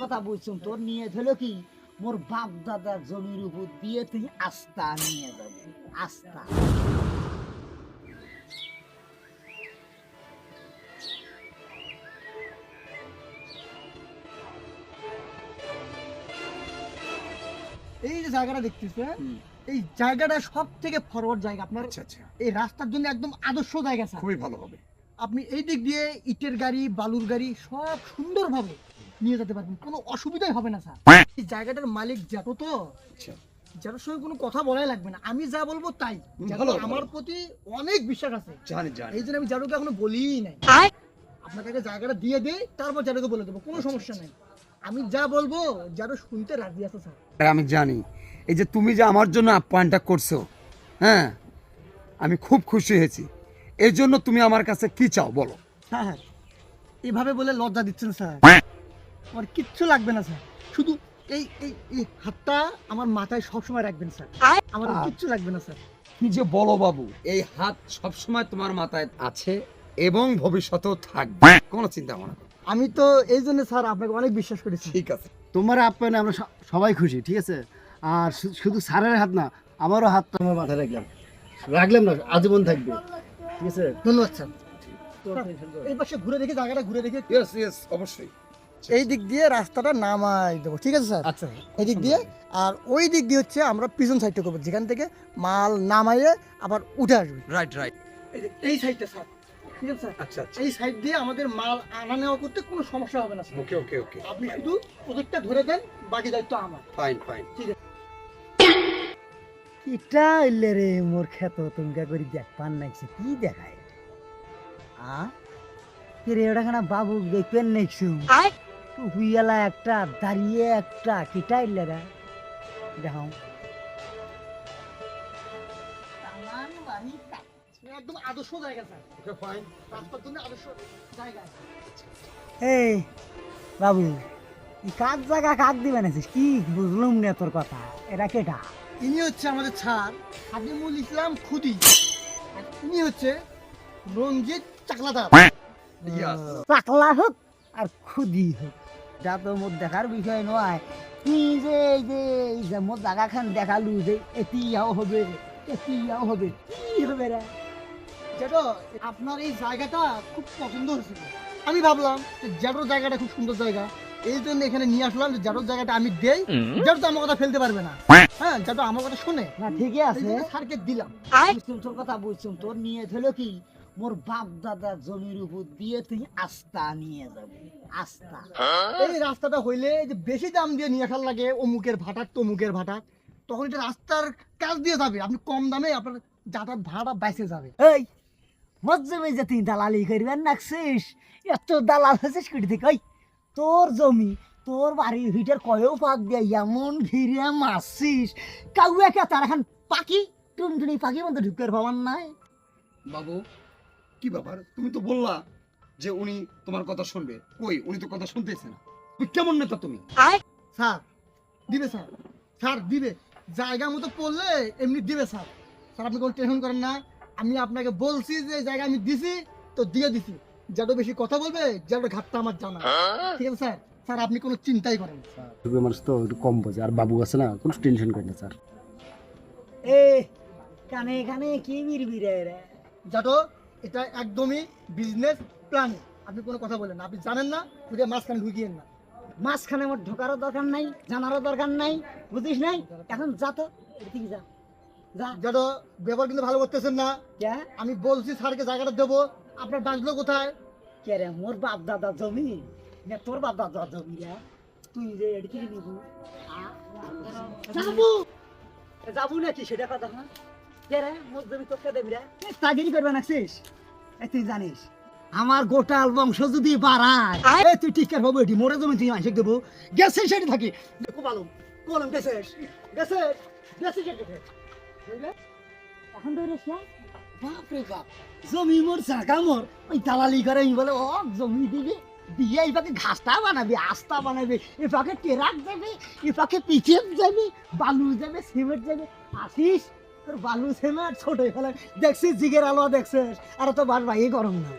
কথা বুঝছুম, তোর নিয়ে হলো কি মোর বাপ দাদার জমির উপর দিয়ে তুই আস্থা নিয়ে যাবি, আস্থা। এই যে জায়গাটা দেখতেছেন, এই জায়গাটা সব থেকে ফরওয়ার্ড জায়গা আপনার। আচ্ছা আচ্ছা, এই রাস্তার জন্য একদম আদর্শ জায়গা স্যার। খুবই ভালো হবে। আপনি এই দিক দিয়ে ইটের গাড়ি, বালুর গাড়ি সব সুন্দরভাবে নিয়ে যেতে পারবেন, কোনো অসুবিধাই হবে না স্যার। এই জায়গাটার মালিক জ্যাঠো তো, আচ্ছা, জ্যাঠোর সঙ্গে কোনো কথা বলাই লাগবে না, আমি যা বলবো তাই। জ্যাঠো ভালো, আমার ভালো। প্রতি অনেক বিশ্বাস আছে, জানি জানি। এই জন্য আমি জ্যাঠোকে এখনো বলিই নাই। আপনাকে আগে জায়গাটা দিয়ে দিই, তারপর জ্যাঠোকে বলে দেবো, কোনো সমস্যা নেই। আমি যা বলবো জ্যাঠো শুনতে রাজি আছে স্যার। আমি জানি এই যে তুমি যে আমার জন্য আপ্যায়নটা করছো, হ্যাঁ আমি খুব খুশি হয়েছি। এই জন্য তুমি আমার কাছে কি চাও বলো? স্যার এভাবে বলে লজ্জা দিচ্ছেন স্যার, আমার কিচ্ছু লাগবে না স্যার, শুধু এই এই এই হাতটা আমার মাথায় সবসময় রাখবেন স্যার, আমার আর কিচ্ছু লাগবে না স্যার। কি যে বলো বাবু, এই হাত সবসময় তোমার মাথায় আছে এবং ভবিষ্যতেও থাকবে, কোনো চিন্তা ভাবনা করো না। আমি তো এই জন্য স্যার আপনাকে অনেক বিশ্বাস করেছি। ঠিক আছে, তোমার আপ্যায়নে আমরা সবাই খুশি, ঠিক আছে? আর শুধু স্যারের হাত না, আমারও হাত তোমার মাথায় রাখলাম না, আজীবন থাকবে, ঠিক আছে? ধন্যবাদ স্যার। এই পাশে ঘুরে দেখে, জায়গাটা ঘুরে দেখে ইয়েস ইয়েস, অবশ্যই। এই দিক দিয়ে রাস্তাটা নামাই দেবো, ঠিক আছে স্যার? আচ্ছা, এই দিক দিয়ে, আর ওই দিক দিয়ে হচ্ছে আমরা পিছন সাইডটা করবো, যেখান থেকে মাল নামাইয়ে আবার উঠে আসবে। Right right. এই সাইডটা স্যার, ঠিক আছে স্যার? আচ্ছা আচ্ছা, এই সাইড দিয়ে আমাদের মাল আনা নেওয়া করতে কোনো সমস্যা হবে না স্যার। ওকে ওকে ওকে, আপনি শুধু প্রজেক্টটা ধরে দেন, বাকি দায়িত্ব আমার। Fine fine. কিটা হইলে রে মোর ক্ষেত তুমকা করি দেখ পান নাইছে, কি দেখায় আ কি রে ওটা খানা বাবু দেখবেন নাইছু হুইয়ালা একটা দাঁড়িয়ে একটা কিটা হইলে রে দেখাও একদম আদর্শ জায়গা স্যার, ওকে ফাইন। রাস্তার জন্য আদর্শ জায়গা। এই বাবু কাক জায়গা কাক দিবেন আছিস কি বুঝলুম না তোর কথা, এটা কেটা? ইনি হচ্ছে আমাদের স্যার হাবিবুল ইসলাম খুদি, আর ইনি হচ্ছে রঞ্জিত চাকলাদার। Yes. চাকলা হোক আর খুদি হোক, যা তো মোর দেখার বিষয় নয়। তুই যে এই যে মোর জায়গা খান দেখালু যে এতিয়াও হবে, এতিয়াও হবে, কি হবে রে? যেটা আপনার এই জায়গাটা খুব পছন্দ হয়েছিল, আমি ভাবলাম যে জ্যাটোর জায়গাটা খুব সুন্দর জায়গা, এই জন্য এখানে নিয়ে আসলাম যে জ্যাটোর জায়গাটা আমি দেই, জ্যাটো তো আমার কথা ফেলতে পারবে না, হ্যাঁ জ্যাটো আমার কথা শোনে, না ঠিকই এই আছে। জন্য স্যারকে দিলাম। বুঝছুম তোর কথা, বুঝছুম তোর নিয়ে হলো কি মোর বাপ দাদার জমির উপর দিয়ে তুই আস্থা নিয়ে যাবি, আস্থা। এই রাস্তাটা হইলে যে বেশি দাম দিয়ে নিয়ে আসার লাগে, অমুকের ভাটার তমুকের ভাটার, তখন এটা রাস্তার কাজ দিয়ে যাবে, আপনি কম দামে আপনার যাতায়াত ভাড়া বাইসে যাবে। এই মজ্জমে যে তুই দালালি করবেন নাকছিস, এত দালাল হয়েছিস কুটি থেকে? ওই তোর জমি, তোর বাড়ির ভিটার কয়েও পাক দিয়ে এমন ভিড়ে মারছিস, কাউ একে তার এখন পাখি টুনটুনি পাখির মধ্যে ঢুকের পাওয়ার নাই। বাবু কি ব্যাপার, তুমি তো বললা যে উনি তোমার কথা শুনবে, কই উনি তো কথা শুনতেছে না। তুমি কেমন নেতা তুমি? স্যার দিবে, স্যার স্যার দিবে, জায়গা মতো পড়লে এমনি দিবে স্যার। স্যার আপনি কোনো টেনশন করেন না, আমি আপনাকে বলছি যে জায়গা আমি দিছি তো দিয়ে দিছি, যত বেশি কথা বলবে যত ঘাটটা আমার জানা, ঠিক আছে স্যার? স্যার আপনি কোনো চিন্তাই করেন না। মানুষ তো একটু কম বোঝে, আর বাবু আছে না, কোনো টেনশন করে না স্যার। এ কানে কানে কি বিড়বিড়ে রে? যত এটা একদমই বিজনেস প্ল্যান, আপনি কোনো কথা বলেন না, আপনি জানেন না, খুঁজে মাঝখানে ঢুকিয়েন না। মাঝখানে মোট ঢোকারও দরকার নাই, জানারও দরকার নাই, বুঝিস নাই? এখন যা তো ঠিক যা যা যত ব্যবহার কিন্তু ভালো করতেছেন না, কে আমি বলছি স্যারকে জায়গাটা দেবো, আপনার বাঁচলো কোথায়? কে রে? মোর বাপ দাদা জমি না তোর বাপ দাদা জমি রে? তুই যে এদিকে নিবি যাবো যাবো নাকি সেটা কথা না? কে রে মোর জমি তোকে দেবি রে? তাগিরি করবে নাকছিস? তুই জানিস আমার গোটাল বংশ যদি বাড়ায়, তুই ঠিক কার হবো, এটি মোরে জমি তুই মাসে দেবো, গেছে সেটি থাকি দেখো ভালো কলম গেছে গেছে গেছে গেছে এখন তো বাপরে বাপ, জমি মোর জায়গা মোর, ওই দালালি করে বলে ও জমি দিবে, দিয়ে এই পাকে ঘাসটা বানাবি, আস্তা বানাবি, এ পাকে টেরাক যাবে, এ পাকে পিচেপ যাবে, বালু যাবে, সিমেন্ট যাবে, আসিস তোর বালু সিমেন্ট ছোট ফেলে দেখছিস, জিগের আলো দেখছিস, আর তো বার ভাই গরম না।